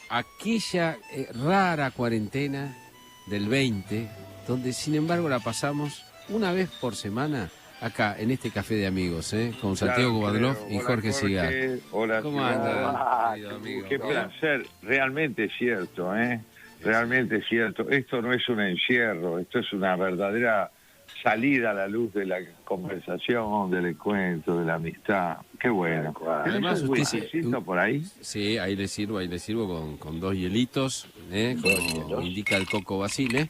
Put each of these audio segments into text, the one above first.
aquella rara cuarentena del 20, donde sin embargo la pasamos una vez por semana acá en este café de amigos, con Santiago Kovadlov y Jorge Sigal. Hola, ¿Cómo andan, querido amigo? Qué placer, realmente es cierto, realmente es cierto. Esto no es un encierro, esto es una verdadera salida a la luz de la conversación, del encuentro, de la amistad. Qué bueno. Además, ¿Tenés un whiskycito por ahí? Sí, ahí le sirvo con 2 hielitos, como indica el Coco Basile,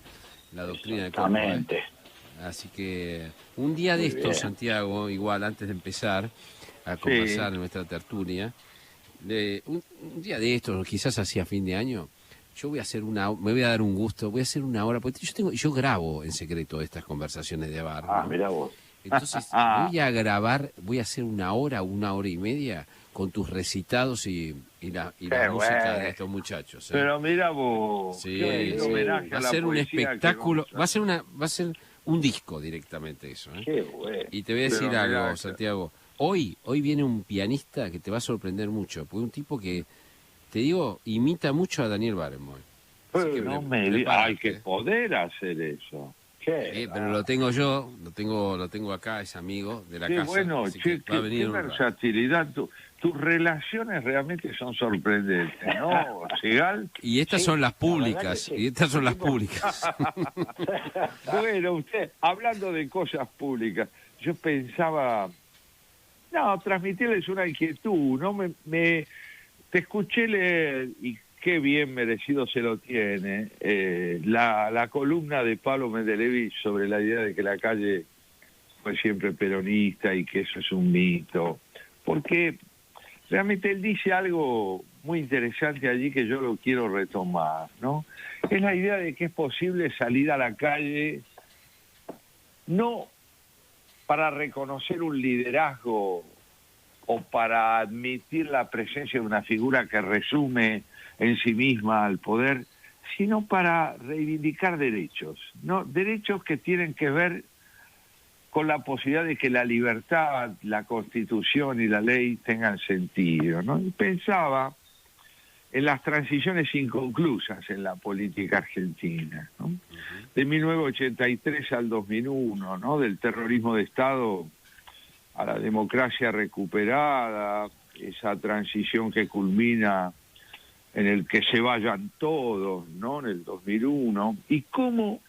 la doctrina de Coco. Así que un día de estos, Santiago, igual antes de empezar a conversar en nuestra tertulia, un día de estos, quizás hacia fin de año, yo voy a hacer me voy a dar un gusto, voy a hacer una hora, porque yo grabo en secreto estas conversaciones de bar, ¿no? Mirá vos. Entonces voy a grabar, voy a hacer una hora y media con tus recitados y la música de estos muchachos. Pero mira vos, sí, homenaje va a a la ser un poesía espectáculo, va a ser un disco directamente eso. Qué bueno. Y te voy a decir algo, Santiago. Hoy viene un pianista que te va a sorprender mucho, porque un tipo que, te digo, imita mucho a Daniel Barenboim. No me digas, hay que poder hacer eso. Pero lo tengo yo, lo tengo acá, es amigo de la casa. Bueno, qué versatilidad. Tus relaciones realmente son sorprendentes, ¿no, Sigal? Y estas son las públicas, Bueno, usted, hablando de cosas públicas, yo pensaba, transmitirles una inquietud, ¿no? Te escuché leer, y qué bien merecido se lo tiene, la columna de Pablo Mendelevich sobre la idea de que la calle fue siempre peronista y que eso es un mito, porque realmente él dice algo muy interesante allí que yo lo quiero retomar, ¿no? Es la idea de que es posible salir a la calle no para reconocer un liderazgo o para admitir la presencia de una figura que resume en sí misma al poder, sino para reivindicar derechos, ¿no? Derechos que tienen que ver con la posibilidad de que la libertad, la Constitución y la ley tengan sentido, ¿no? Y pensaba en las transiciones inconclusas en la política argentina, ¿no? De 1983 al 2001, ¿no? Del terrorismo de Estado a la democracia recuperada, esa transición que culmina en el que se vayan todos, ¿no? En el 2001, y cómo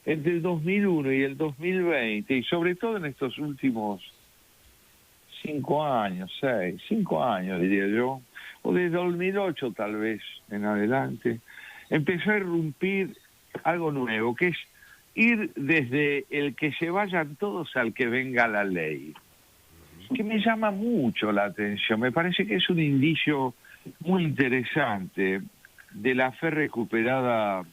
entre el 2001 y el 2020, y sobre todo en estos últimos 5 años diría yo, o desde 2008 tal vez en adelante, empezó a irrumpir algo nuevo, que es ir desde el que se vayan todos al que venga la ley, que me llama mucho la atención, me parece que es un indicio muy interesante de la fe recuperada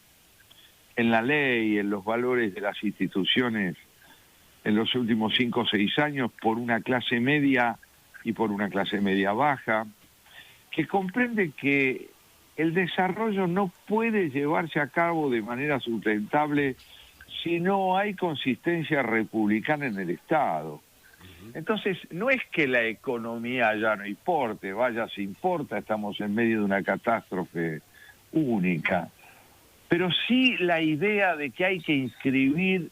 en la ley, en los valores de las instituciones en los últimos 5 o 6 años por una clase media y por una clase media baja, que comprende que el desarrollo no puede llevarse a cabo de manera sustentable si no hay consistencia republicana en el Estado. Entonces, no es que la economía ya no importe, vaya, si importa, estamos en medio de una catástrofe única, pero sí la idea de que hay que inscribir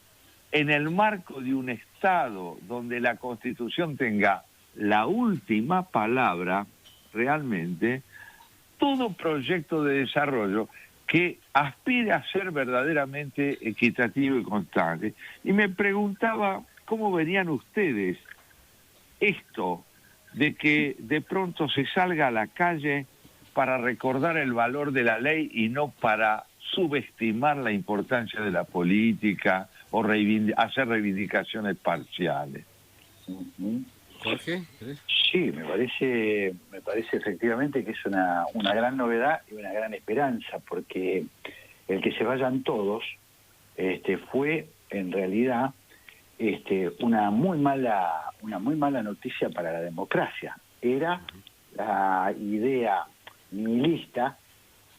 en el marco de un Estado donde la Constitución tenga la última palabra, realmente, todo proyecto de desarrollo que aspire a ser verdaderamente equitativo y constante. Y me preguntaba cómo verían ustedes esto de que de pronto se salga a la calle para recordar el valor de la ley y no para subestimar la importancia de la política o hacer reivindicaciones parciales. Jorge, sí, me parece efectivamente que es una gran novedad y una gran esperanza, porque el que se vayan todos fue en realidad una muy mala noticia para la democracia. Era la idea nihilista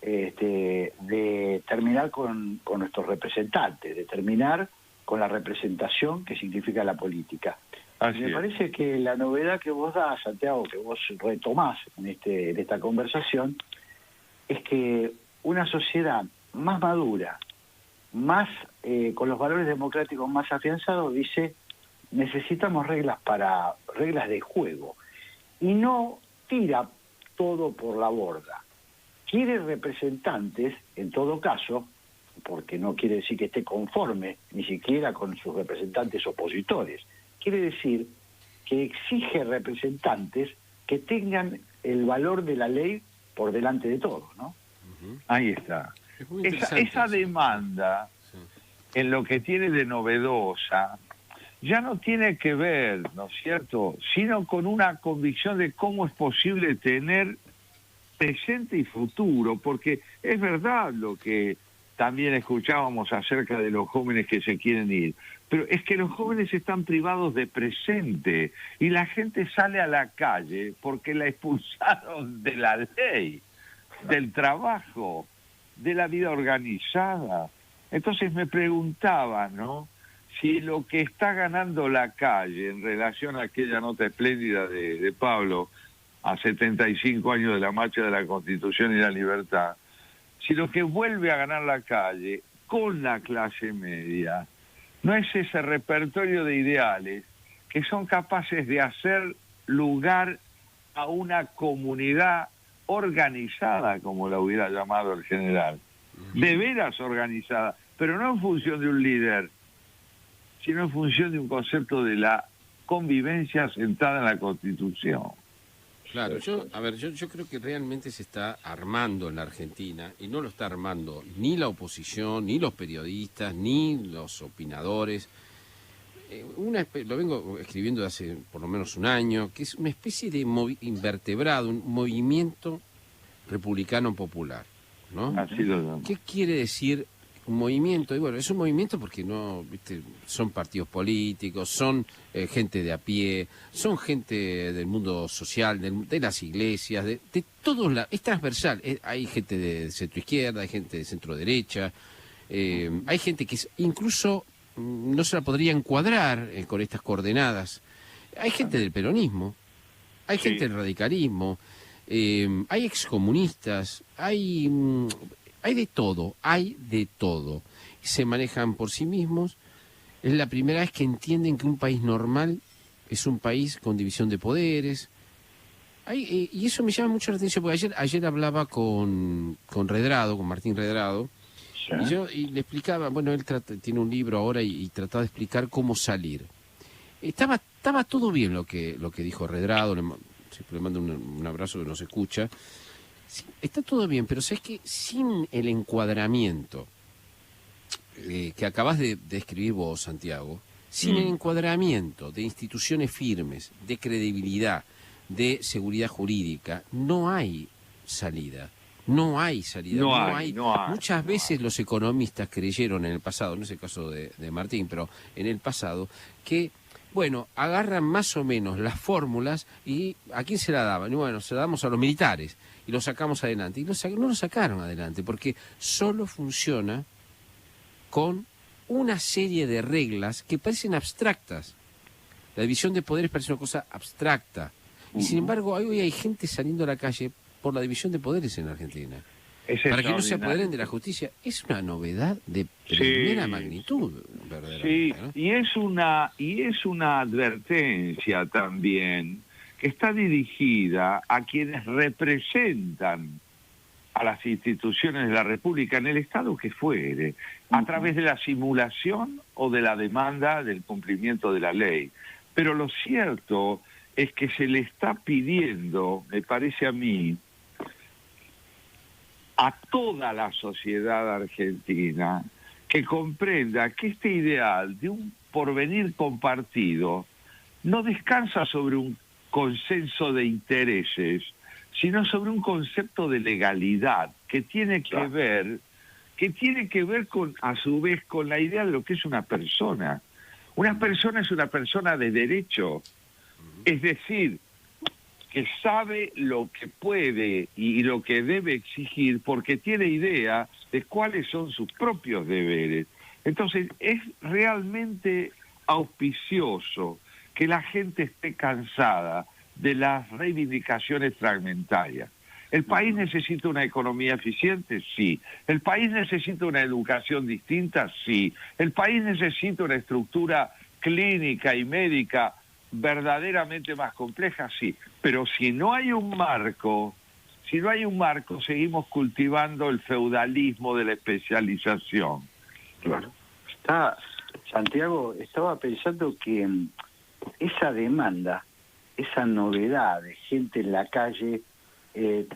de terminar con nuestros representantes, de terminar con la representación que significa la política. Me parece que la novedad que vos das, Santiago, que vos retomás en esta conversación, es que una sociedad más madura, más con los valores democráticos más afianzados, dice, necesitamos reglas de juego, y no tira todo por la borda. Quiere representantes, en todo caso, porque no quiere decir que esté conforme ni siquiera con sus representantes opositores, quiere decir que exige representantes que tengan el valor de la ley por delante de todo, ¿no? Ahí está. Esa demanda, sí, en lo que tiene de novedosa, ya no tiene que ver, ¿no es cierto?, sino con una convicción de cómo es posible tener presente y futuro, porque es verdad lo que también escuchábamos acerca de los jóvenes que se quieren ir, pero es que los jóvenes están privados de presente y la gente sale a la calle porque la expulsaron de la ley, del trabajo, de la vida organizada. Entonces me preguntaba, ¿no?, si lo que está ganando la calle en relación a aquella nota espléndida de Pablo a 75 años de la marcha de la Constitución y la libertad, si lo que vuelve a ganar la calle con la clase media no es ese repertorio de ideales que son capaces de hacer lugar a una comunidad organizada, como la hubiera llamado el general, de veras organizada, pero no en función de un líder, sino en función de un concepto de la convivencia sentada en la Constitución. Claro, yo creo que realmente se está armando en la Argentina, y no lo está armando ni la oposición, ni los periodistas, ni los opinadores. Lo vengo escribiendo hace por lo menos un año, que es una especie de invertebrado, un movimiento republicano popular, ¿no? ¿Qué quiere decir un movimiento? Y bueno, es un movimiento porque no, viste, son partidos políticos, son gente de a pie, son gente del mundo social, de las iglesias, de todos lados, es transversal. Hay gente de centro izquierda, hay gente de centro derecha, hay gente que incluso no se la podría encuadrar con estas coordenadas. Hay gente del peronismo, hay gente del radicalismo, hay excomunistas, hay de todo, se manejan por sí mismos. Es la primera vez que entienden que un país normal es un país con división de poderes. Y eso me llama mucho la atención, porque ayer hablaba con Redrado, con Martín Redrado, ¿sí? y le explicaba, bueno, él tiene un libro ahora y trataba de explicar cómo salir. Estaba todo bien lo que dijo Redrado, siempre le mando un abrazo que nos escucha. Sí, está todo bien, pero sabes que sin el encuadramiento que acabas de escribir vos, Santiago, sin el encuadramiento de instituciones firmes, de credibilidad, de seguridad jurídica, no hay salida. No hay salida. No hay. Muchas veces los economistas creyeron en el pasado, no es el caso de Martín, pero en el pasado, que bueno, agarran más o menos las fórmulas y ¿a quién se la daban? Y bueno, se la damos a los militares y lo sacamos adelante. Y no lo sacaron adelante porque solo funciona con una serie de reglas que parecen abstractas. La división de poderes parece una cosa abstracta. Y sin embargo, hoy hay gente saliendo a la calle por la división de poderes en Argentina. Para que no se apoderen de la justicia. Es una novedad de primera magnitud, verdaderamente, ¿no? y es una advertencia también que está dirigida a quienes representan a las instituciones de la República en el estado que fuere, a través de la simulación o de la demanda del cumplimiento de la ley. Pero lo cierto es que se le está pidiendo, me parece a mí, a toda la sociedad argentina que comprenda que este ideal de un porvenir compartido no descansa sobre un consenso de intereses, sino sobre un concepto de legalidad que tiene que ver con, a su vez, con la idea de lo que es una persona. Una persona es una persona de derecho, es decir, que sabe lo que puede y lo que debe exigir porque tiene idea de cuáles son sus propios deberes. Entonces, es realmente auspicioso que la gente esté cansada de las reivindicaciones fragmentarias. ¿El país necesita una economía eficiente? Sí. ¿El país necesita una educación distinta? Sí. ¿El país necesita una estructura clínica y médica verdaderamente más compleja? Sí. Pero si no hay un marco, seguimos cultivando el feudalismo de la especialización. Claro. Santiago, estaba pensando que esa demanda, esa novedad de gente en la calle,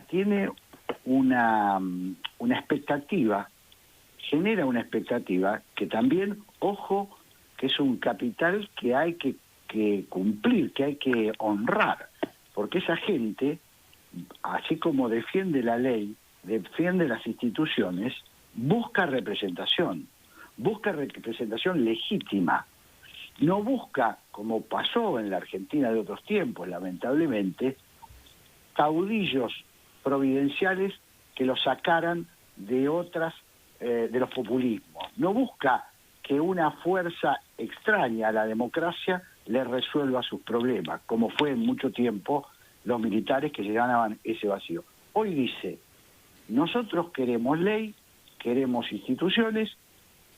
tiene una expectativa, genera una expectativa que también, ojo, que es un capital que hay que cumplir, que hay que honrar, porque esa gente, así como defiende la ley, defiende las instituciones, busca representación legítima. No busca, como pasó en la Argentina de otros tiempos, lamentablemente, caudillos providenciales que los sacaran de de los populismos. No busca que una fuerza extraña a la democracia le resuelva sus problemas, como fue en mucho tiempo los militares que llenaban ese vacío. Hoy dice, nosotros queremos ley, queremos instituciones,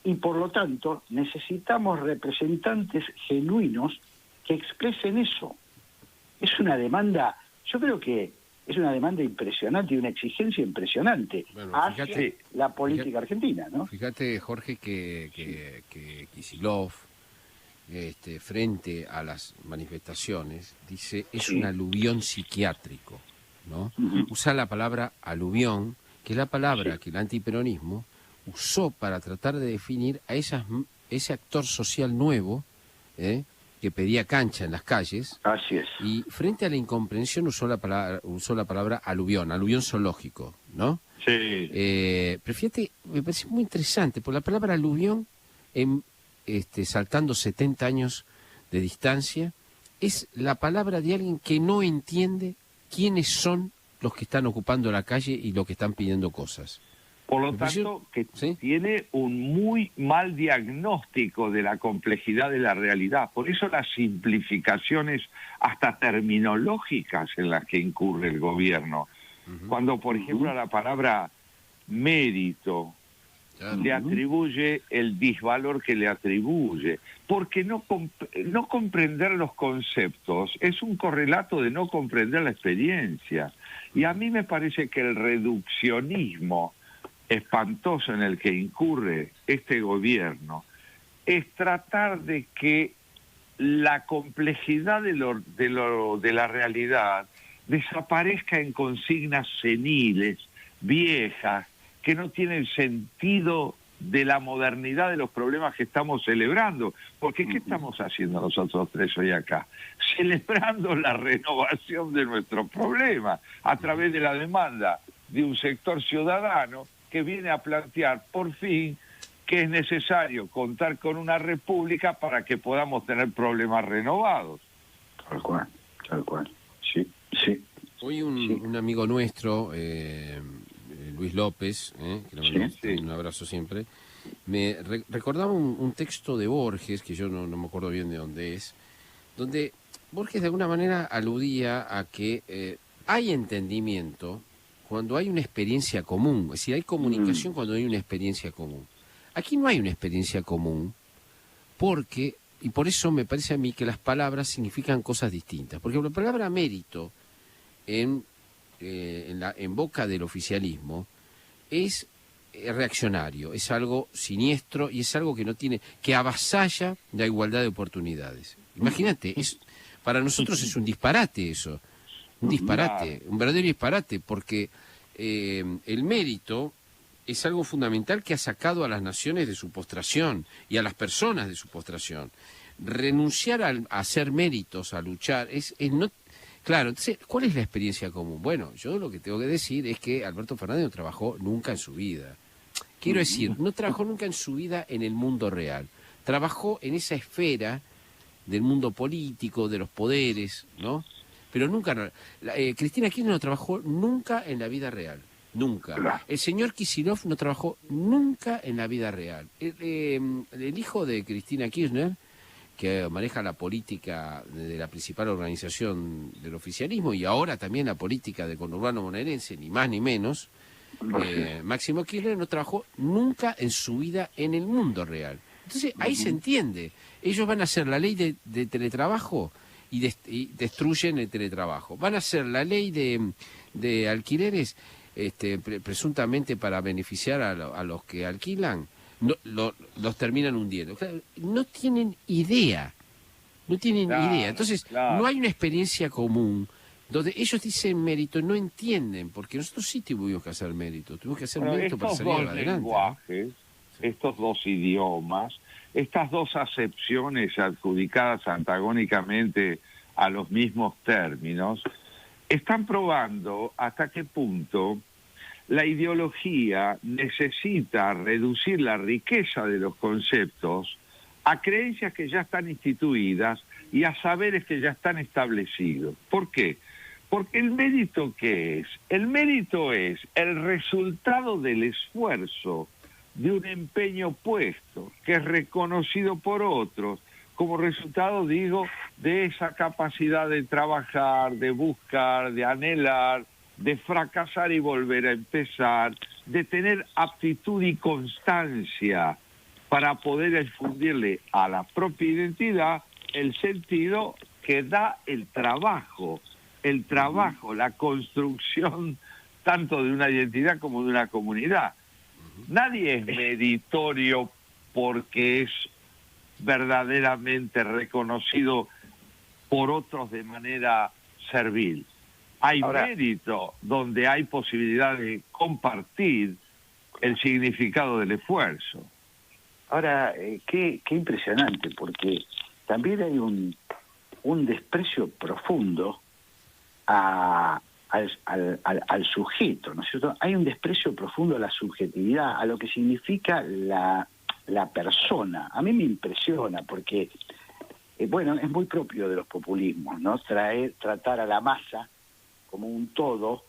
y por lo tanto necesitamos representantes genuinos que expresen eso. Es una demanda, yo creo que es una demanda impresionante y una exigencia impresionante hacia la política argentina, ¿no? Fíjate, Jorge, que Kicillof, frente a las manifestaciones, dice, es un aluvión psiquiátrico, ¿no? Usa la palabra aluvión, que es la palabra que el antiperonismo usó para tratar de definir a ese actor social nuevo, que pedía cancha en las calles. Así es. Y frente a la incomprensión usó la palabra aluvión zoológico, ¿no? Sí. Pero fíjate, me parece muy interesante, porque la palabra aluvión, saltando 70 años de distancia, es la palabra de alguien que no entiende quiénes son los que están ocupando la calle y los que están pidiendo cosas. Por lo tanto, que tiene un muy mal diagnóstico de la complejidad de la realidad. Por eso las simplificaciones hasta terminológicas en las que incurre el gobierno. Cuando, por ejemplo, a la palabra mérito le atribuye el disvalor que le atribuye. Porque no comprender los conceptos es un correlato de no comprender la experiencia. Y a mí me parece que el reduccionismo espantoso en el que incurre este gobierno es tratar de que la complejidad de la realidad desaparezca en consignas seniles, viejas, que no tienen sentido de la modernidad de los problemas que estamos celebrando. Porque ¿qué estamos haciendo nosotros tres hoy acá? Celebrando la renovación de nuestros problemas a través de la demanda de un sector ciudadano que viene a plantear por fin que es necesario contar con una república para que podamos tener problemas renovados. Tal cual, sí. Hoy un amigo nuestro, Luis López, que le mando un abrazo siempre, me recordaba un texto de Borges, que yo no me acuerdo bien de dónde es, donde Borges de alguna manera aludía a que hay entendimiento cuando hay una experiencia común, es decir, hay comunicación cuando hay una experiencia común. Aquí no hay una experiencia común, y por eso me parece a mí que las palabras significan cosas distintas. Porque la palabra mérito en boca del oficialismo es reaccionario, es algo siniestro y es algo que avasalla la igualdad de oportunidades. Imagínate, para nosotros es un disparate eso. Un disparate, un verdadero disparate, porque el mérito es algo fundamental que ha sacado a las naciones de su postración y a las personas de su postración. Renunciar a hacer méritos, a luchar, no. Claro, entonces, ¿cuál es la experiencia común? Bueno, yo lo que tengo que decir es que Alberto Fernández no trabajó nunca en su vida. Quiero decir, no trabajó nunca en su vida en el mundo real. Trabajó en esa esfera del mundo político, de los poderes, ¿no? Pero nunca, Cristina Kirchner no trabajó nunca en la vida real, nunca. Claro. El señor Kicillof no trabajó nunca en la vida real. El hijo de Cristina Kirchner, que maneja la política de la principal organización del oficialismo y ahora también la política del conurbano bonaerense, ni más ni menos, Máximo Kirchner no trabajó nunca en su vida en el mundo real. Entonces ahí se entiende. Ellos van a hacer la ley de teletrabajo y destruyen el teletrabajo. Van a hacer la ley de alquileres presuntamente para beneficiar a los que alquilan. No, los terminan hundiendo. Claro, no tienen idea. Entonces, no hay una experiencia común donde ellos dicen mérito, no entienden, porque nosotros sí tuvimos que hacer mérito. Tuvimos que hacer mérito para salir adelante. Lenguajes, estos dos idiomas, estas dos acepciones adjudicadas antagónicamente a los mismos términos, están probando hasta qué punto la ideología necesita reducir la riqueza de los conceptos a creencias que ya están instituidas y a saberes que ya están establecidos. ¿Por qué? Porque el mérito, ¿qué es? El mérito es el resultado del esfuerzo de un empeño puesto, que es reconocido por otros, como resultado, digo, de esa capacidad de trabajar, de buscar, de anhelar, de fracasar y volver a empezar, de tener aptitud y constancia para poder infundirle a la propia identidad el sentido que da el trabajo, la construcción tanto de una identidad como de una comunidad. Nadie es meritorio porque es verdaderamente reconocido por otros de manera servil. Hay mérito donde hay posibilidad de compartir el significado del esfuerzo. Ahora, qué impresionante, porque también hay un desprecio profundo al sujeto, ¿no es cierto? Hay un desprecio profundo a la subjetividad, a lo que significa la persona. A mí me impresiona porque, bueno, es muy propio de los populismos, ¿no? Tratar a la masa como un todo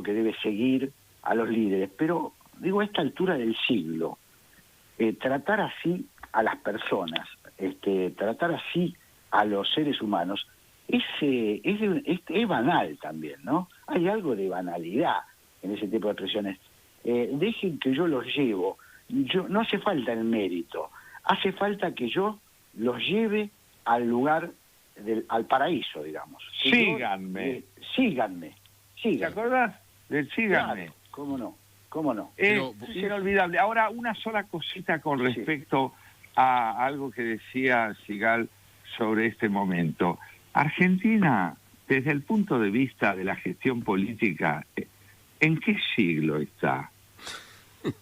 que debe seguir a los líderes. Pero, digo, a esta altura del siglo, tratar así a las personas, tratar así a los seres humanos, es banal también, ¿no? Hay algo de banalidad en ese tipo de expresiones. Dejen que yo los llevo. No hace falta el mérito, hace falta que yo los lleve al lugar, al paraíso, digamos. Síganme. Síganme. ¿Te acordás del síganme? Claro, ¿cómo no? Es inolvidable. Ahora, una sola cosita con respecto a algo que decía Sigal sobre este momento. Argentina, desde el punto de vista de la gestión política, ¿en qué siglo está?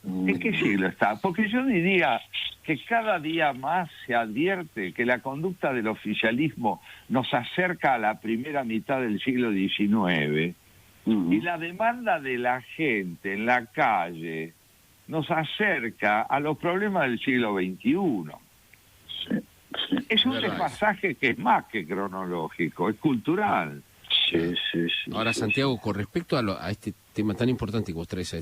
¿En qué siglo está? Porque yo diría que cada día más se advierte que la conducta del oficialismo nos acerca a la primera mitad del siglo XIX y la demanda de la gente en la calle nos acerca a los problemas del siglo XXI. Es un desfasaje que es más que cronológico, es cultural. Ahora, Santiago, con respecto a este tema tan importante que vos traes a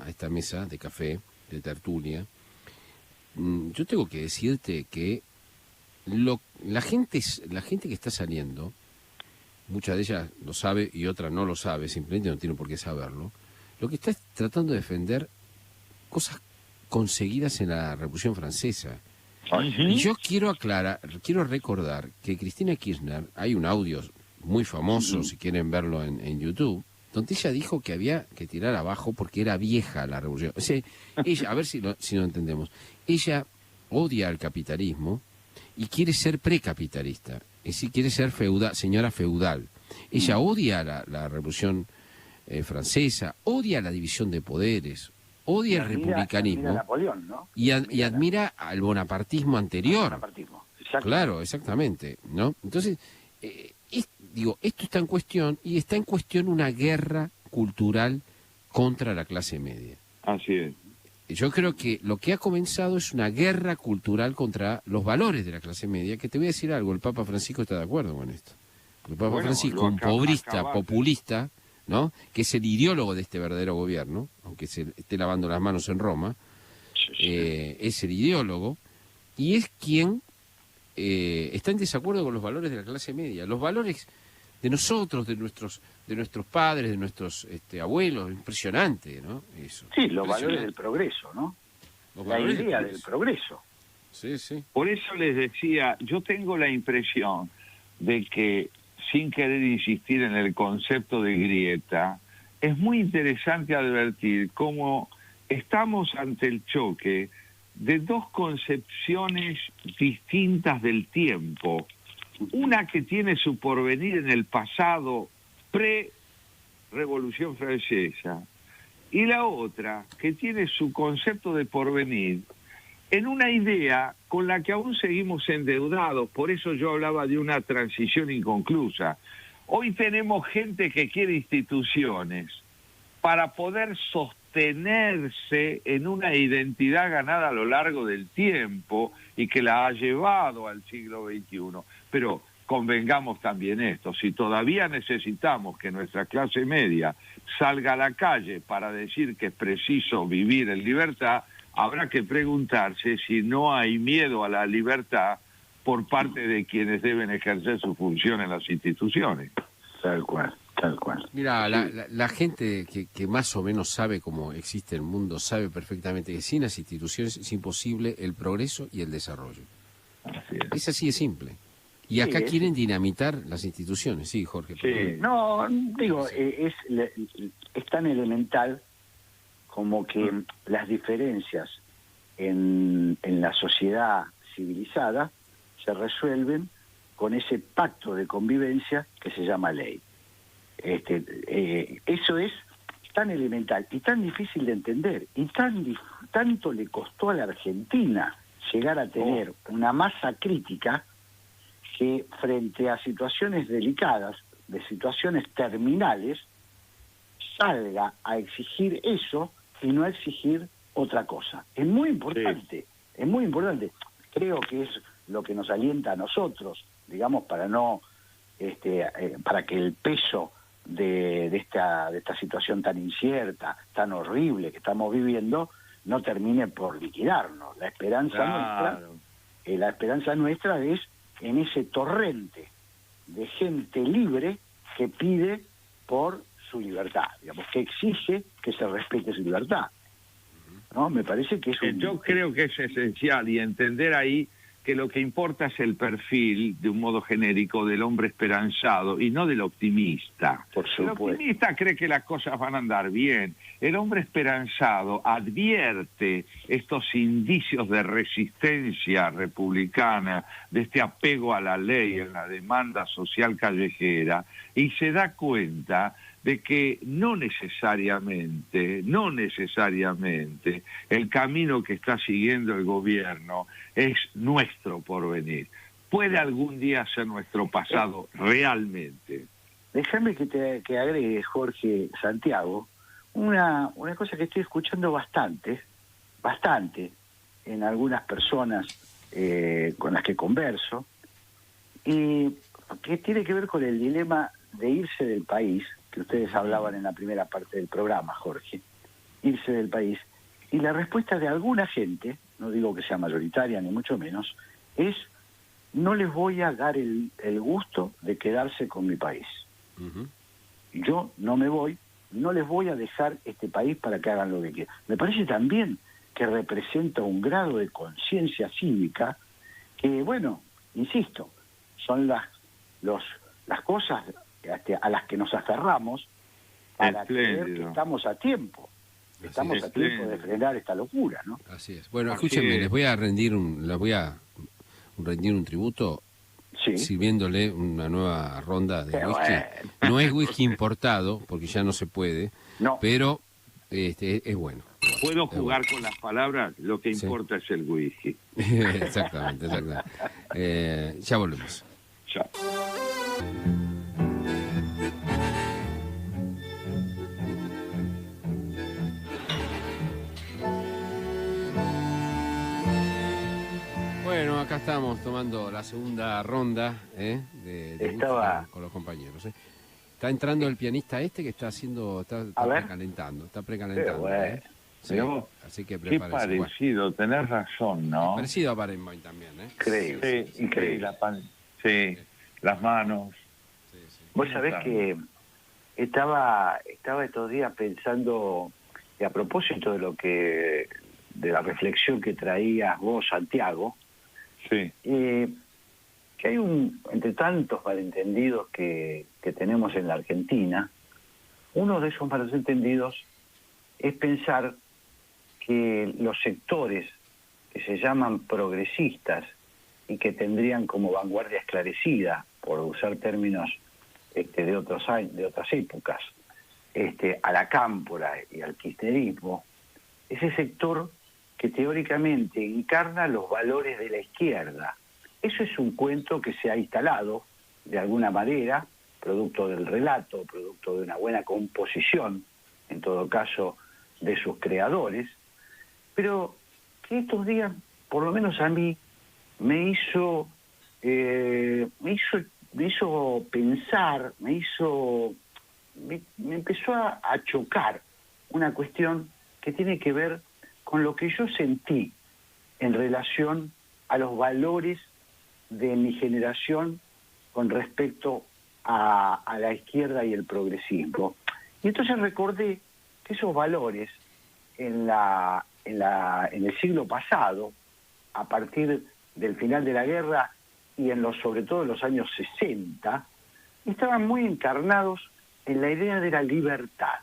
esta mesa de café, de tertulia, yo tengo que decirte que la gente que está saliendo, mucha de ellas lo sabe y otra no lo sabe, simplemente no tiene por qué saberlo, lo que está es tratando de defender cosas conseguidas en la Revolución Francesa. Y yo quiero recordar que Cristina Kirchner, hay un audio muy famoso, si quieren verlo en YouTube, donde ella dijo que había que tirar abajo porque era vieja la revolución. O sea, ella, a ver si lo entendemos, ella odia al capitalismo y quiere ser precapitalista, es decir, quiere ser señora feudal. Ella odia la revolución francesa, odia la división de poderes, odia el republicanismo, admira Napoleón, ¿no? y admira al bonapartismo anterior. Claro, exactamente, ¿no? Entonces, esto está en cuestión, y está en cuestión una guerra cultural contra la clase media. Así es. Yo creo que lo que ha comenzado es una guerra cultural contra los valores de la clase media, que te voy a decir algo, el Papa Francisco está de acuerdo con esto. El Papa Francisco, un pobrista, populista, ¿no? Que es el ideólogo de este verdadero gobierno, aunque se esté lavando las manos en Roma, es el ideólogo, y es quien está en desacuerdo con los valores de la clase media, los valores de nosotros, de nuestros padres, de nuestros abuelos. Impresionante, ¿no? Eso. Sí, los valores del progreso, ¿no? La idea del progreso. Sí, sí. Por eso les decía, yo tengo la impresión de que, sin querer insistir en el concepto de grieta, es muy interesante advertir cómo estamos ante el choque de dos concepciones distintas del tiempo. Una que tiene su porvenir en el pasado pre-Revolución Francesa, y la otra que tiene su concepto de porvenir en una idea con la que aún seguimos endeudados. Por eso yo hablaba de una transición inconclusa. Hoy tenemos gente que quiere instituciones para poder sostenerse en una identidad ganada a lo largo del tiempo y que la ha llevado al siglo XXI. Pero convengamos también esto, si todavía necesitamos que nuestra clase media salga a la calle para decir que es preciso vivir en libertad, habrá que preguntarse si no hay miedo a la libertad por parte de quienes deben ejercer su función en las instituciones. Tal cual, tal cual. Mira, la gente que más o menos sabe cómo existe el mundo sabe perfectamente que sin las instituciones es imposible el progreso y el desarrollo. Es así de simple. Y acá quieren dinamitar las instituciones. Sí, Jorge. Sí. No, digo, es tan elemental como que las diferencias en la sociedad civilizada se resuelven con ese pacto de convivencia que se llama ley. Eso es tan elemental y tan difícil de entender, y tanto le costó a la Argentina llegar a tener una masa crítica que frente a situaciones delicadas, de situaciones terminales, salga a exigir eso y no a exigir otra cosa. Es muy importante, es muy importante. Creo que es lo que nos alienta a nosotros, digamos, para no, para que el peso de esta situación tan incierta, tan horrible que estamos viviendo, no termine por liquidarnos. La esperanza nuestra es en ese torrente de gente libre que pide por su libertad, digamos, que exige que se respete su libertad, ¿no? Me parece que es Yo creo que es esencial, y entender ahí que lo que importa es el perfil, de un modo genérico, del hombre esperanzado y no del optimista. Por supuesto. El optimista cree que las cosas van a andar bien. El hombre esperanzado advierte estos indicios de resistencia republicana, de este apego a la ley, en la demanda social callejera, y se da cuenta de que no necesariamente el camino que está siguiendo el gobierno es nuestro porvenir. Puede algún día ser nuestro pasado realmente. Déjame que agregue, Jorge, Santiago, una cosa que estoy escuchando bastante en algunas personas con las que converso, y que tiene que ver con el dilema de irse del país, que ustedes hablaban en la primera parte del programa, Jorge, irse del país. Y la respuesta de alguna gente, no digo que sea mayoritaria ni mucho menos, es: no les voy a dar el gusto de quedarse con mi país. Yo no me voy, no les voy a dejar este país para que hagan lo que quieran. Me parece también que representa un grado de conciencia cívica que, bueno, insisto, son las cosas a las que nos aferramos para creer que estamos a tiempo. Estamos a tiempo de frenar esta locura, ¿no? Así es. Bueno, escúchenme, les voy a rendir un tributo, sirviéndole una nueva ronda de whisky. Bueno. No es whisky importado, porque ya no se puede, pero es bueno. Puedo jugar con las palabras, lo que importa es el whisky. Exactamente. Ya volvemos. Chao. Bueno, acá estamos tomando la segunda ronda de con los compañeros. Está entrando el pianista que está precalentando. Bueno. Sí, así que qué parecido, tenés razón, ¿no? Parecido a Barenboim también, ¿eh? Increíble, Sí, increíble. Sí, las manos. Sí, sí. Vos sabés que estaba estos días pensando, y a propósito de la reflexión que traías vos, Santiago, Sí. que hay entre tantos malentendidos que tenemos en la Argentina, uno de esos malentendidos es pensar que los sectores que se llaman progresistas y que tendrían como vanguardia esclarecida, por usar términos de otras épocas, a la cámpora y al kirchnerismo, ese sector que teóricamente encarna los valores de la izquierda. Eso es un cuento que se ha instalado de alguna manera, producto del relato, producto de una buena composición, en todo caso, de sus creadores, pero que estos días, por lo menos a mí, me hizo pensar, me empezó a chocar una cuestión que tiene que ver con lo que yo sentí en relación a los valores de mi generación con respecto a la izquierda y el progresismo. Y entonces recordé que esos valores en el siglo pasado, a partir del final de la guerra y sobre todo en los años 60, estaban muy encarnados en la idea de la libertad.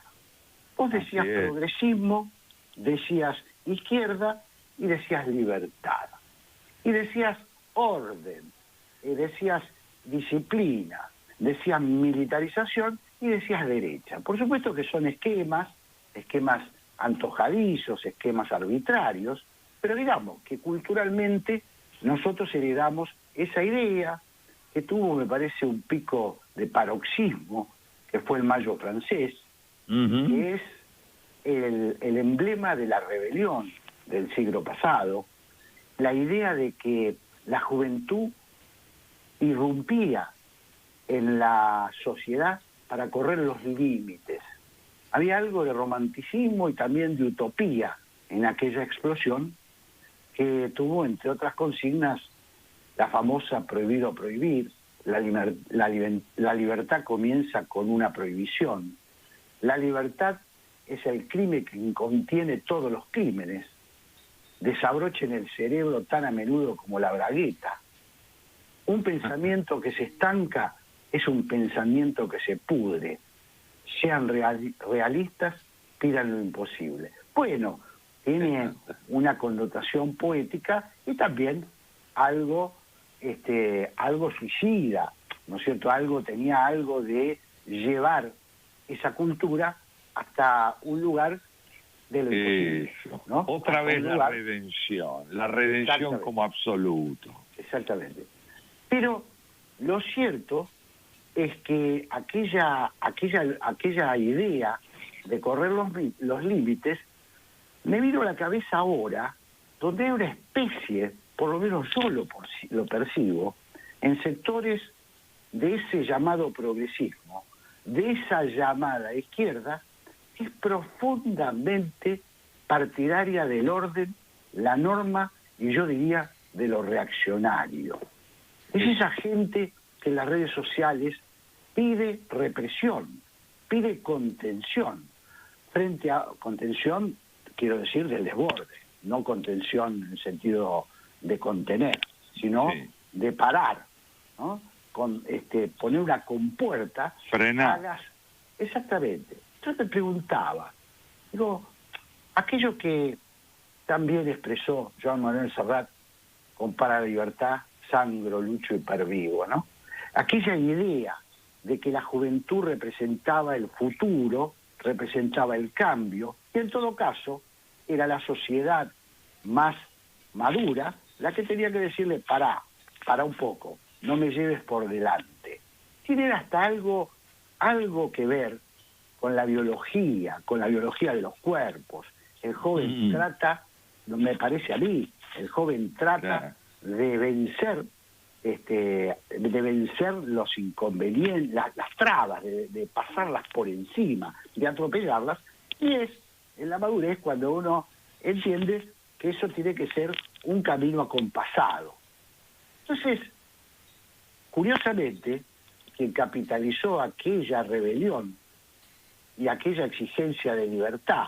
Vos decías progresismo, decías izquierda y decías libertad. Y decías orden, y decías disciplina, decías militarización y decías derecha. Por supuesto que son esquemas antojadizos, esquemas arbitrarios, pero digamos que culturalmente nosotros heredamos esa idea que tuvo, me parece, un pico de paroxismo, que fue el Mayo francés, que es el emblema de la rebelión del siglo pasado, la idea de que la juventud irrumpía en la sociedad para correr los límites. Había algo de romanticismo y también de utopía en aquella explosión que tuvo, entre otras consignas, la famosa prohibido prohibir, la libertad comienza con una prohibición. La libertad es el crimen que contiene todos los crímenes. Desabrochen el cerebro tan a menudo como la bragueta. Un pensamiento que se estanca es un pensamiento que se pudre. Sean realistas, pidan lo imposible. Bueno, tiene una connotación poética y también algo suicida, ¿no es cierto? Tenía algo de llevar esa cultura hasta un lugar de lo imposible, ¿no? Otra vez la redención como absoluto. Exactamente. Pero lo cierto es que aquella idea de correr los límites me vino a la cabeza ahora, donde hay una especie, por lo menos yo lo percibo, en sectores de ese llamado progresismo, de esa llamada izquierda, que es profundamente partidaria del orden, la norma y yo diría de lo reaccionario. Es esa gente que en las redes sociales pide represión, pide contención. Frente a contención, quiero decir, del desborde, no contención en el sentido de contener, sino de parar, ¿no? Poner una compuerta. Frenar. Exactamente. Yo te preguntaba, digo, aquello que también expresó Joan Manuel Serrat, compara la libertad, sangro, lucho y pervivo, ¿no? Aquella idea de que la juventud representaba el futuro, representaba el cambio, y en todo caso era la sociedad más madura la que tenía que decirle, para un poco, no me lleves por delante. Tiene hasta algo que ver con la biología de los cuerpos. El joven trata, me parece a mí, de vencer los inconvenientes, las trabas, de pasarlas por encima, de atropellarlas, y es en la madurez cuando uno entiende que eso tiene que ser un camino acompasado. Entonces, curiosamente, quien capitalizó aquella rebelión y aquella exigencia de libertad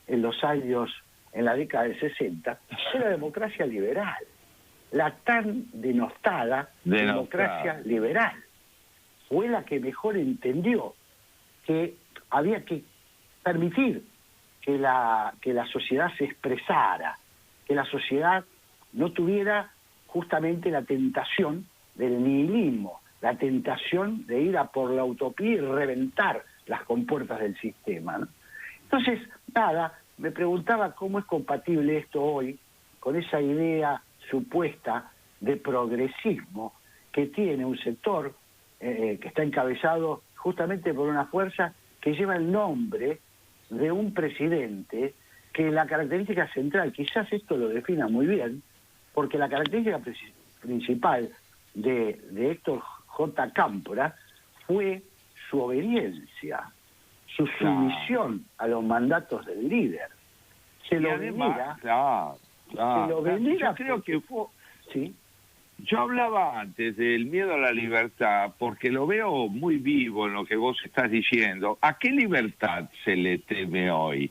en los años, en la década del 60, fue la democracia liberal, la tan denostada democracia liberal. Fue la que mejor entendió que había que permitir que la sociedad se expresara, que la sociedad no tuviera justamente la tentación del nihilismo, la tentación de ir a por la utopía y reventar las compuertas del sistema, ¿no? Entonces, nada, me preguntaba cómo es compatible esto hoy con esa idea supuesta de progresismo que tiene un sector que está encabezado justamente por una fuerza que lleva el nombre de un presidente que la característica central, quizás esto lo defina muy bien, porque la característica principal de Héctor J. Cámpora fue su obediencia, su sumisión a los mandatos del líder. Se lo venera. Yo creo que fue... ¿Sí? Yo hablaba antes del miedo a la libertad, porque lo veo muy vivo en lo que vos estás diciendo. ¿A qué libertad se le teme hoy?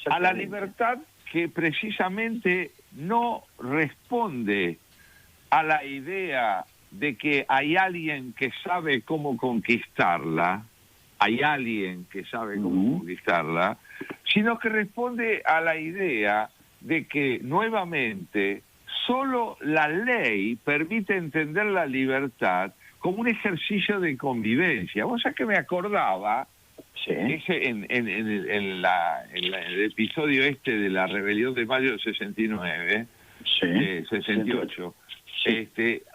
A la libertad que precisamente no responde a la idea de que hay alguien que sabe cómo conquistarla, sino que responde a la idea de que nuevamente solo la ley permite entender la libertad como un ejercicio de convivencia. Vos sabés que me acordaba en el episodio de la rebelión de mayo del 69, 68,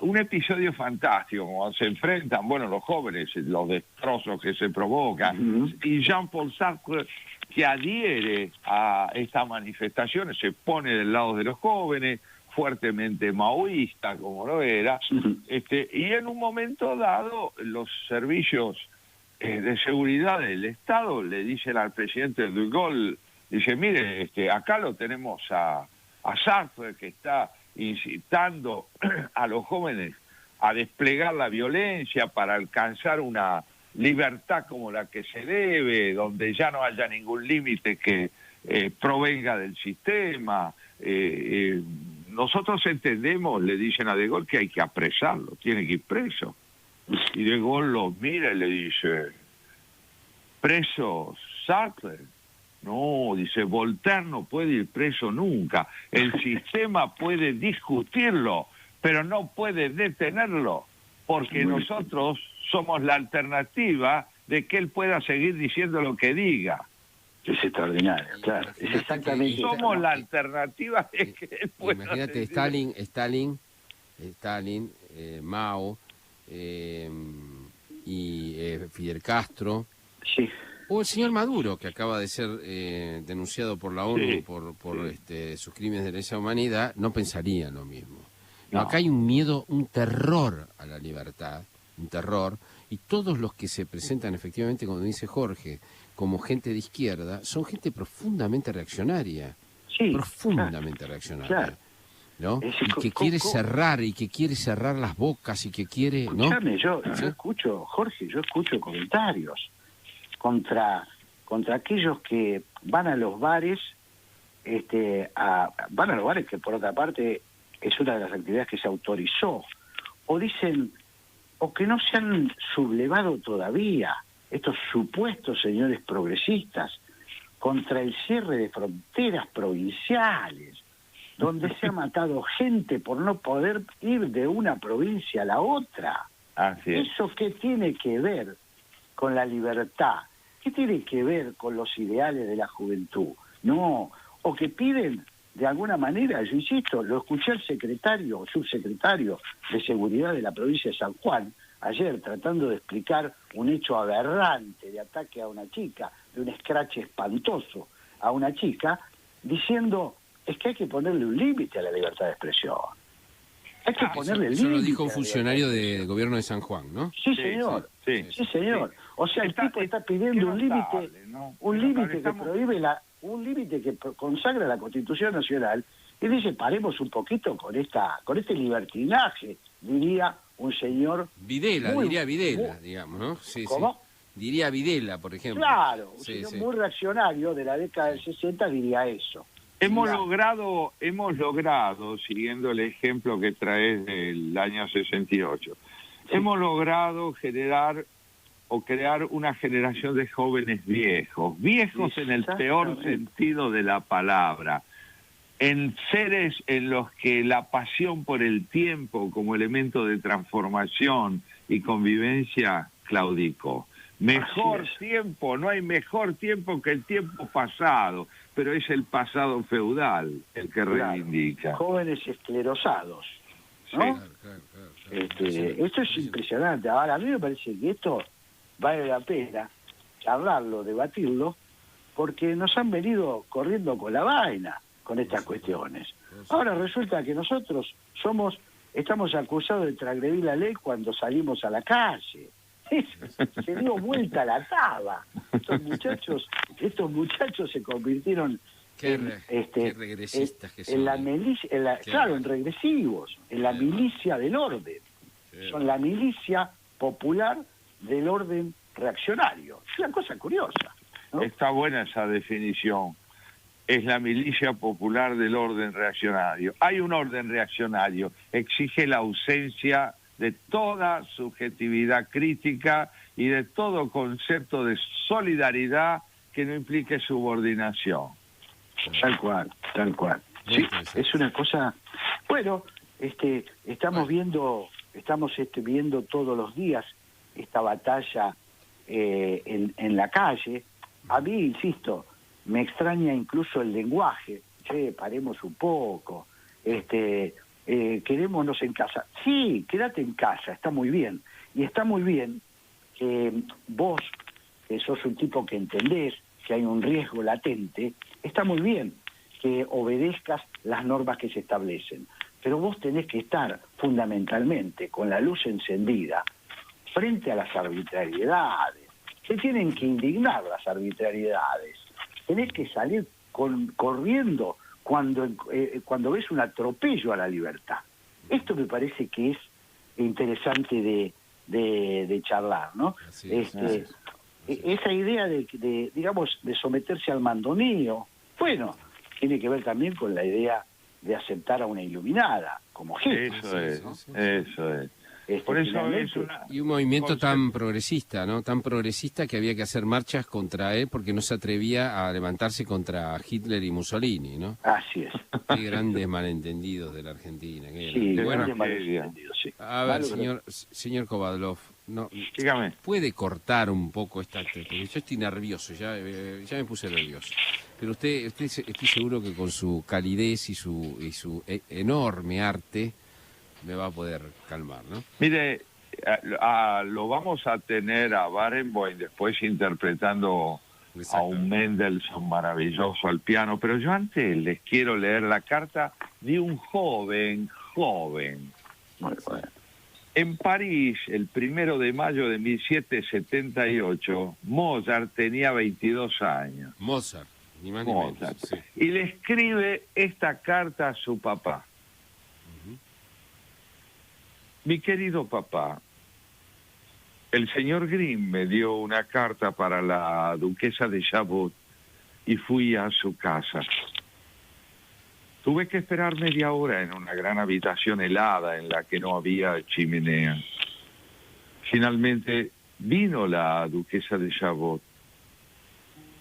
un episodio fantástico, cuando se enfrentan, los jóvenes, los destrozos que se provocan, y Jean-Paul Sartre, que adhiere a estas manifestaciones, se pone del lado de los jóvenes, fuertemente maoísta, como lo era, y en un momento dado, los servicios de seguridad del Estado le dicen al presidente de Gaulle, dice, mire, acá lo tenemos a Sartre, que está incitando a los jóvenes a desplegar la violencia para alcanzar una libertad como la que se debe, donde ya no haya ningún límite que provenga del sistema. Nosotros entendemos, le dicen a De Gaulle, que hay que apresarlo, tiene que ir preso. Y De Gaulle lo mira y le dice, ¿preso Sartre? No, dice, Voltaire no puede ir preso nunca. El sistema puede discutirlo, pero no puede detenerlo, porque nosotros somos la alternativa de que él pueda seguir diciendo lo que diga. Es extraordinario, claro. Es exactamente. Somos la alternativa de que él pueda. Imagínate, Stalin, Mao y Fidel Castro. Sí. O el señor Maduro, que acaba de ser denunciado por la ONU por sus crímenes de lesa humanidad, no pensarían lo mismo. No. Acá hay un miedo, un terror a la libertad, un terror, y todos los que se presentan efectivamente, como dice Jorge, como gente de izquierda, son gente profundamente reaccionaria. Sí, profundamente reaccionaria. Claro. ¿No? Y que quiere cerrar, y que quiere cerrar las bocas, y que quiere... Escuchame, ¿no? yo escucho, Jorge, comentarios contra aquellos que van a los bares, van a los bares, que por otra parte es una de las actividades que se autorizó, o dicen, o que no se han sublevado todavía estos supuestos señores progresistas contra el cierre de fronteras provinciales, donde se ha matado gente por no poder ir de una provincia a la otra. Así es. ¿Eso qué tiene que ver con la libertad? ¿Qué tiene que ver con los ideales de la juventud? No, o que piden, de alguna manera, yo insisto, lo escuché al secretario o subsecretario de Seguridad de la provincia de San Juan, ayer tratando de explicar un hecho aberrante de ataque a una chica, de un escrache espantoso a una chica, diciendo, es que hay que ponerle un límite a la libertad de expresión. Hay que ponerle límite. Eso lo dijo un funcionario del gobierno de San Juan, ¿no? Sí, señor. Sí, señor. O sea, el tipo está pidiendo un límite, que prohíbe un límite que consagra la Constitución Nacional y dice, paremos un poquito con este libertinaje, diría un señor... Diría Videla, digamos, ¿no? Sí, ¿Cómo? Sí. Diría Videla, por ejemplo. Claro, un sí, señor sí. muy reaccionario de la década del 60 diría eso. Hemos logrado, siguiendo el ejemplo que traes del año 68, hemos logrado generar o crear una generación de jóvenes viejos en el peor sentido de la palabra, en seres en los que la pasión por el tiempo como elemento de transformación y convivencia claudicó. Mejor tiempo, no hay mejor tiempo que el tiempo pasado, pero es el pasado feudal el que reivindica. Jóvenes esclerosados, ¿no? Claro. Esto es impresionante. Ahora, a mí me parece que esto vale la pena charlarlo, debatirlo, porque nos han venido corriendo con la vaina con estas cuestiones. Ahora resulta que nosotros estamos acusados de transgredir la ley cuando salimos a la calle. Se dio vuelta la taba. Estos muchachos se convirtieron qué regresistas que son. En regresivos, en la milicia del orden. Son la milicia popular del orden reaccionario. Es una cosa curiosa, ¿no? Está buena esa definición. Es la milicia popular del orden reaccionario. Hay un orden reaccionario, exige la ausencia de toda subjetividad crítica y de todo concepto de solidaridad que no implique subordinación. Tal cual. Sí, es una cosa... Bueno, estamos viendo todos los días esta batalla en la calle. A mí, insisto, me extraña incluso el lenguaje. Che, paremos un poco. Quedémonos en casa. Sí, quédate en casa, está muy bien. Y está muy bien que vos, que sos un tipo que entendés que hay un riesgo latente, está muy bien que obedezcas las normas que se establecen. Pero vos tenés que estar fundamentalmente con la luz encendida frente a las arbitrariedades. Se tienen que indignar las arbitrariedades. Tenés que salir corriendo cuando ves un atropello a la libertad. Esto me parece que es interesante de charlar, ¿no? Esa idea de someterse al mandoneo, bueno, tiene que ver también con la idea de aceptar a una iluminada, como jefe. Eso es. Por eso y un movimiento tan progresista, ¿no? Tan progresista que había que hacer marchas contra él porque no se atrevía a levantarse contra Hitler y Mussolini, ¿no? Así es. Qué grandes malentendidos de la Argentina. Grandes malentendidos, sí. A ver, señor Kovadlov, no, dígame. ¿Puede cortar un poco porque yo estoy nervioso, ya me puse nervioso. Pero usted estoy seguro que con su calidez y su enorme arte me va a poder calmar, ¿no? Mire, lo vamos a tener a Barenboim después interpretando a un Mendelssohn maravilloso al piano, pero yo antes les quiero leer la carta de un joven. Muy bueno. En París, el 1 de mayo de 1778, Mozart tenía 22 años. Mozart, ni más ni menos. Sí. Y le escribe esta carta a su papá. Mi querido papá, el señor Grimm me dio una carta para la duquesa de Chabot y fui a su casa. Tuve que esperar media hora en una gran habitación helada en la que no había chimenea. Finalmente vino la duquesa de Chabot.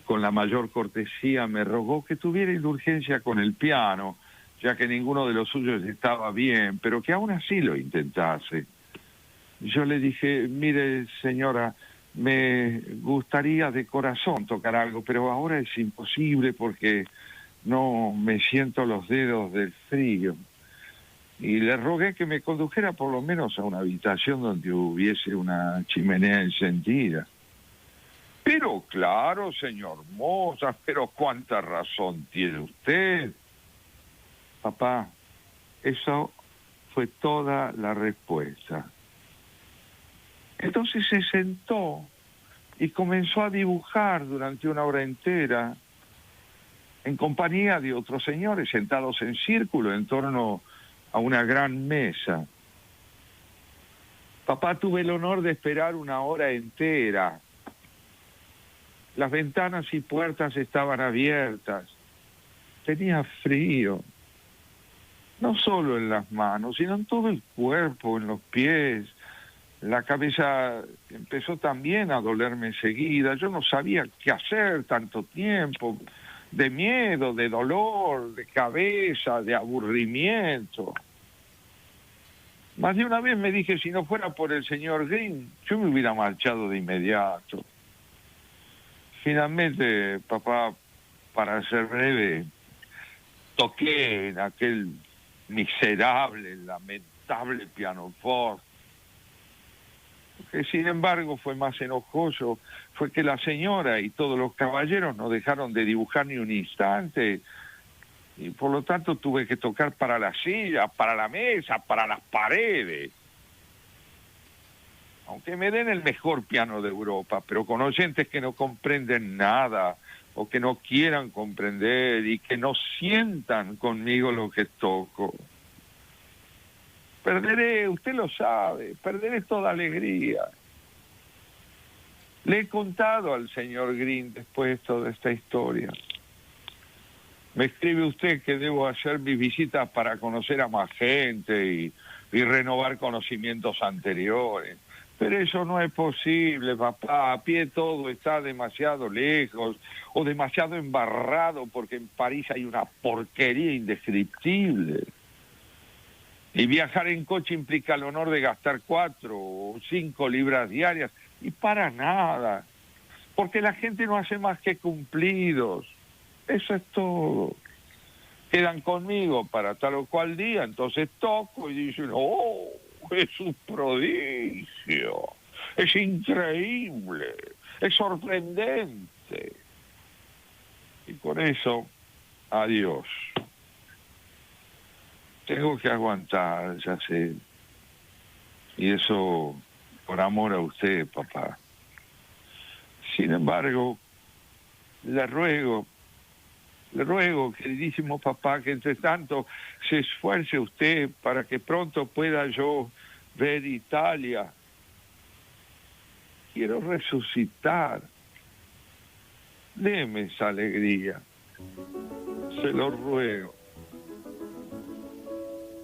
Con la mayor cortesía me rogó que tuviera indulgencia con el piano, ya que ninguno de los suyos estaba bien, pero que aún así lo intentase. Yo le dije, mire señora, me gustaría de corazón tocar algo, pero ahora es imposible porque no me siento los dedos del frío. Y le rogué que me condujera por lo menos a una habitación donde hubiese una chimenea encendida. Pero claro, señor Mozart, pero cuánta razón tiene usted. Papá, eso fue toda la respuesta. Entonces se sentó y comenzó a dibujar durante una hora entera. en compañía de otros señores sentados en círculo en torno a una gran mesa. Papá, tuve el honor de esperar una hora entera. Las ventanas y puertas estaban abiertas. Tenía frío. No solo en las manos, sino en todo el cuerpo, en los pies. La cabeza empezó también a dolerme enseguida. Yo no sabía qué hacer tanto tiempo, de miedo, de dolor, de cabeza, de aburrimiento. Más de una vez me dije, si no fuera por el señor Green, yo me hubiera marchado de inmediato. Finalmente, papá, para ser breve, toqué en aquel miserable, lamentable pianoforte. Lo que sin embargo fue más enojoso fue que la señora y todos los caballeros no dejaron de dibujar ni un instante, y por lo tanto tuve que tocar para la silla, para la mesa, para las paredes. Aunque me den el mejor piano de Europa, pero con oyentes que no comprenden nada, o que no quieran comprender y que no sientan conmigo lo que toco. Perderé, usted lo sabe, perderé toda alegría. Le he contado al señor Green después toda esta historia. Me escribe usted que debo hacer mis visitas para conocer a más gente y renovar conocimientos anteriores. Pero eso no es posible, papá. A pie todo está demasiado lejos o demasiado embarrado porque en París hay una porquería indescriptible. Y viajar en coche implica el honor de gastar 4 o 5 libras diarias. Y para nada. Porque la gente no hace más que cumplidos. Eso es todo. Quedan conmigo para tal o cual día, entonces toco y dicen, oh, es un prodigio, es increíble, es sorprendente. Y con eso, adiós. Tengo que aguantar, ya sé. Y eso por amor a usted, papá. Sin embargo, le ruego, queridísimo papá, que entre tanto se esfuerce usted para que pronto pueda yo ver Italia. Quiero resucitar. Deme esa alegría. Se lo ruego.